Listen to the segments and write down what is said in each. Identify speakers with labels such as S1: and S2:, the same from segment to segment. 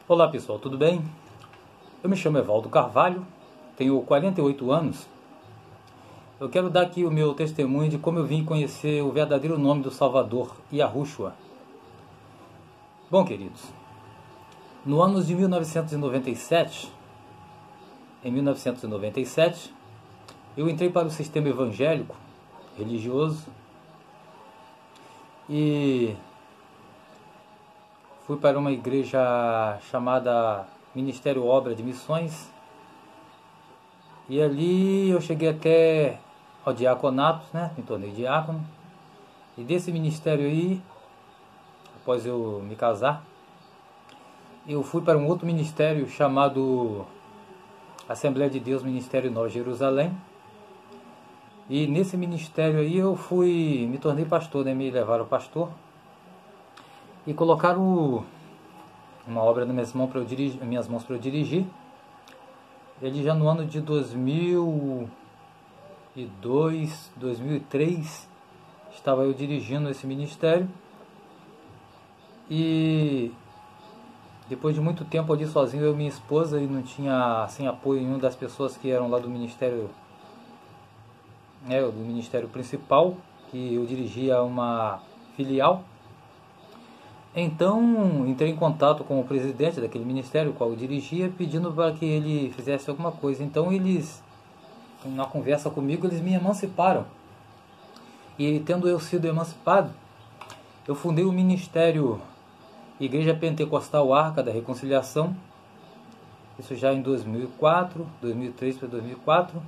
S1: Olá pessoal, tudo bem? Eu me chamo Evaldo Carvalho, tenho 48 anos. Eu quero dar aqui o meu testemunho de como eu vim conhecer o verdadeiro nome do Salvador, Yahushua. Bom, queridos, no ano de 1997, eu entrei para o sistema evangélico, religioso, e fui para uma igreja chamada Ministério Obra de Missões. E ali eu cheguei até ao diaconato, né? Me tornei diácono. E desse ministério aí, após eu me casar, eu fui para um outro ministério chamado Assembleia de Deus Ministério Nova Jerusalém. E nesse ministério aí eu me tornei pastor, né? Me levaram pastor. E colocaram uma obra nas minhas mãos para eu dirigir. Ele já no ano de 2002, 2003, estava eu dirigindo esse ministério. E depois de muito tempo ali sozinho, eu e minha esposa, e não tinha assim apoio nenhum das pessoas que eram lá do ministério, do ministério principal, que eu dirigia uma filial. Então, entrei em contato com o presidente daquele ministério, o qual eu dirigia, pedindo para que ele fizesse alguma coisa. Então, eles, na conversa comigo, eles me emanciparam. E, tendo eu sido emancipado, eu fundei o ministério Igreja Pentecostal Arca da Reconciliação. Isso já em 2003 para 2004.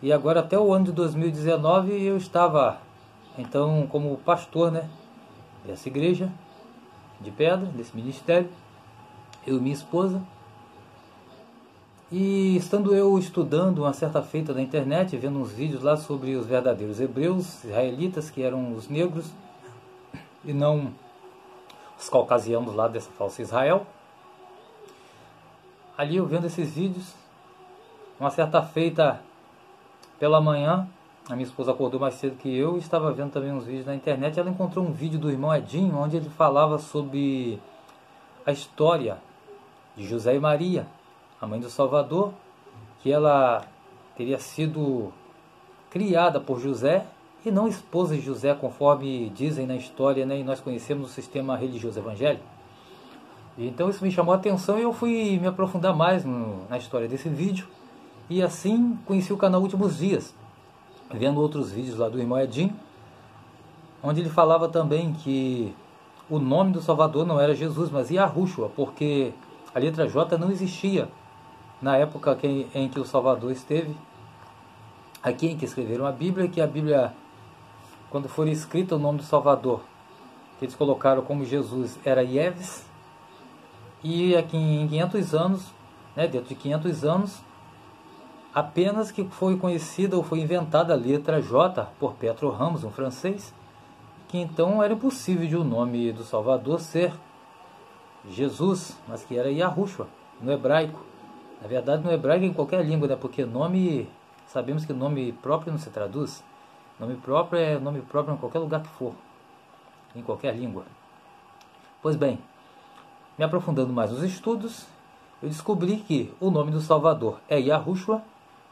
S1: E agora, até o ano de 2019, eu estava, então, como pastor, dessa igreja de pedra, desse ministério, eu e minha esposa. E estando eu estudando uma certa feita na internet, vendo uns vídeos lá sobre os verdadeiros hebreus, israelitas, que eram os negros, e não os caucasianos lá dessa falsa Israel. Ali eu vendo esses vídeos, uma certa feita pela manhã, a minha esposa acordou mais cedo que eu e estava vendo também uns vídeos na internet. Ela encontrou um vídeo do irmão Edinho, onde ele falava sobre a história de José e Maria, a mãe do Salvador, que ela teria sido criada por José e não esposa de José, conforme dizem na história, e nós conhecemos o sistema religioso evangélico. E então isso me chamou a atenção e eu fui me aprofundar mais na história desse vídeo. E assim conheci o canal Últimos Dias, vendo outros vídeos lá do irmão Edinho, onde ele falava também que o nome do Salvador não era Jesus, mas Yahushua, porque a letra J não existia na época em que o Salvador esteve aqui, em que escreveram a Bíblia, que a Bíblia, quando for escrito o nome do Salvador, que eles colocaram como Jesus, era Yeves, e aqui em 500 anos, dentro de 500 anos, apenas que foi conhecida ou foi inventada a letra J por Petro Ramos, um francês, que então era impossível de o nome do Salvador ser Jesus, mas que era Yahushua, no hebraico. Na verdade, no hebraico, em qualquer língua, porque nome, sabemos que nome próprio não se traduz. Nome próprio é nome próprio em qualquer lugar que for, em qualquer língua. Pois bem, me aprofundando mais nos estudos, eu descobri que o nome do Salvador é Yahushua,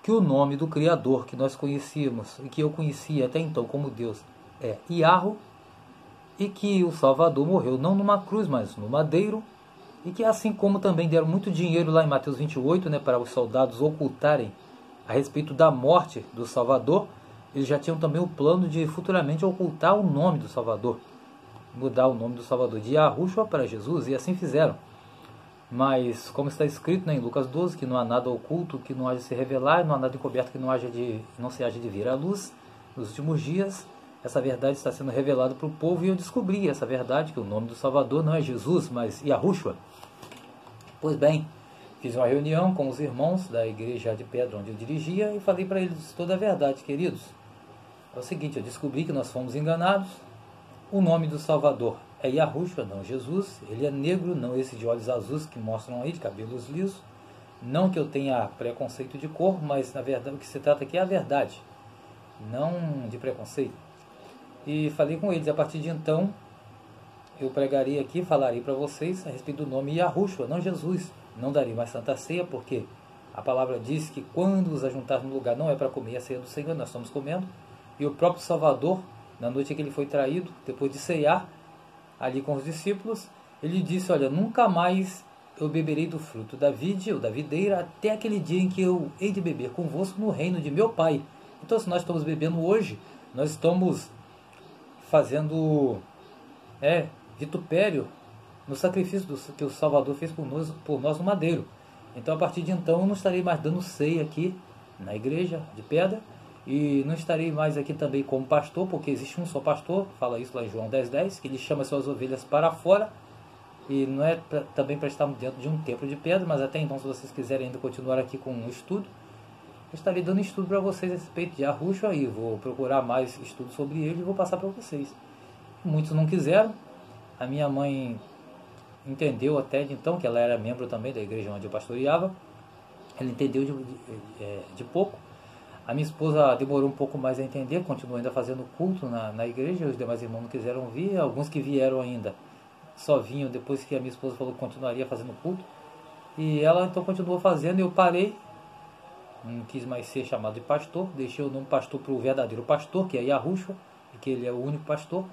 S1: que o nome do Criador que nós conhecíamos e que eu conhecia até então como Deus é Yahu, e que o Salvador morreu não numa cruz, mas no madeiro, e que assim como também deram muito dinheiro lá em Mateus 28, para os soldados ocultarem a respeito da morte do Salvador, eles já tinham também o plano de futuramente ocultar o nome do Salvador, mudar o nome do Salvador de Yahushua para Jesus, e assim fizeram. Mas, como está escrito em Lucas 12, que não há nada oculto que não haja de se revelar, e não há nada encoberto que não se haja de vir à luz, nos últimos dias, essa verdade está sendo revelada para o povo, e eu descobri essa verdade, que o nome do Salvador não é Jesus, mas Yahushua. Pois bem, fiz uma reunião com os irmãos da igreja de pedra onde eu dirigia, e falei para eles toda a verdade, queridos. É o seguinte, eu descobri que nós fomos enganados, o nome do Salvador é Yahushua, não Jesus. Ele é negro, não esse de olhos azuis que mostram aí, de cabelos lisos. Não que eu tenha preconceito de cor, mas na verdade o que se trata aqui é a verdade, não de preconceito. E falei com eles, a partir de então eu pregarei aqui, falarei para vocês a respeito do nome Yahushua, não Jesus. Não darei mais Santa Ceia, porque a palavra diz que quando os ajuntarmos no lugar não é para comer a ceia do Senhor, nós estamos comendo. E o próprio Salvador, na noite em que ele foi traído, depois de ceiar ali com os discípulos, ele disse: olha, nunca mais eu beberei do fruto da vide ou da videira até aquele dia em que eu hei de beber convosco no reino de meu Pai. Então, se nós estamos bebendo hoje, nós estamos fazendo vitupério no sacrifício que o Salvador fez por nós no madeiro. Então, a partir de então, eu não estarei mais dando ceia aqui na igreja de pedra, e não estarei mais aqui também como pastor, porque existe um só pastor, fala isso lá em João 10:10, que ele chama suas ovelhas para fora, e não é também para estarmos dentro de um templo de pedra. Mas até então, se vocês quiserem ainda continuar aqui com o estudo, eu estarei dando estudo para vocês a respeito de Yahushua, aí vou procurar mais estudo sobre ele e vou passar para vocês. Muitos não quiseram. A minha mãe entendeu até então, que ela era membro também da igreja onde eu pastoreava. Ela entendeu de pouco. A minha esposa demorou um pouco mais a entender, continuou ainda fazendo culto na igreja. Os demais irmãos não quiseram vir. Alguns que vieram ainda só vinham depois que a minha esposa falou que continuaria fazendo culto. E ela então continuou fazendo, e eu parei. Não quis mais ser chamado de pastor. Deixei o nome pastor para o verdadeiro pastor, que é Yahushua, que ele é o único pastor.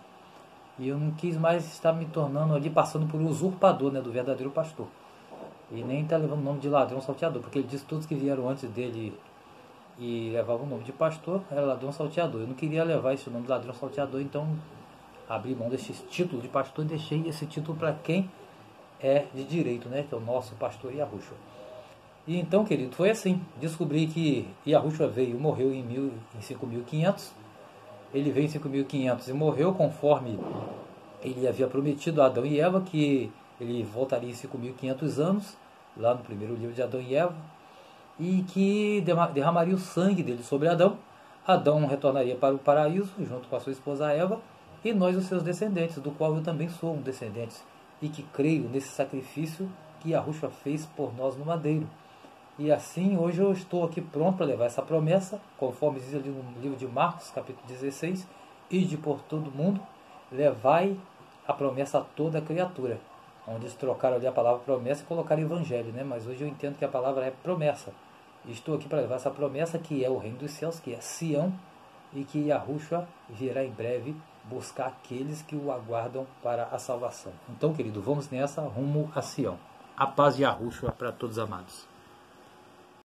S1: E eu não quis mais estar me tornando ali, passando por usurpador, do verdadeiro pastor. E nem estar levando o nome de ladrão salteador, porque ele disse que todos que vieram antes dele e levavam o nome de pastor era ladrão salteador. Eu não queria levar esse nome de ladrão salteador, então abri mão desse título de pastor e deixei esse título para quem é de direito, que é o nosso pastor Yahushua. E então, querido, foi assim. Descobri que Yahushua veio, morreu em 5.500. Ele veio em 5.500 e morreu conforme ele havia prometido a Adão e Eva, que ele voltaria em 5.500 anos, lá no primeiro livro de Adão e Eva, e que derramaria o sangue dele sobre Adão. Adão retornaria para o paraíso, junto com a sua esposa Eva, e nós, os seus descendentes, do qual eu também sou um descendente, e que creio nesse sacrifício que Yahushua fez por nós no madeiro. E assim, hoje eu estou aqui pronto para levar essa promessa, conforme diz ali no livro de Marcos, capítulo 16, ide por todo mundo, levai a promessa a toda a criatura. Onde eles trocaram ali a palavra promessa e colocaram evangelho, mas hoje eu entendo que a palavra é promessa. E estou aqui para levar essa promessa, que é o reino dos céus, que é Sião, e que Yahushua virá em breve buscar aqueles que o aguardam para a salvação. Então, querido, vamos nessa, rumo a Sião. A paz de Yahushua para todos amados.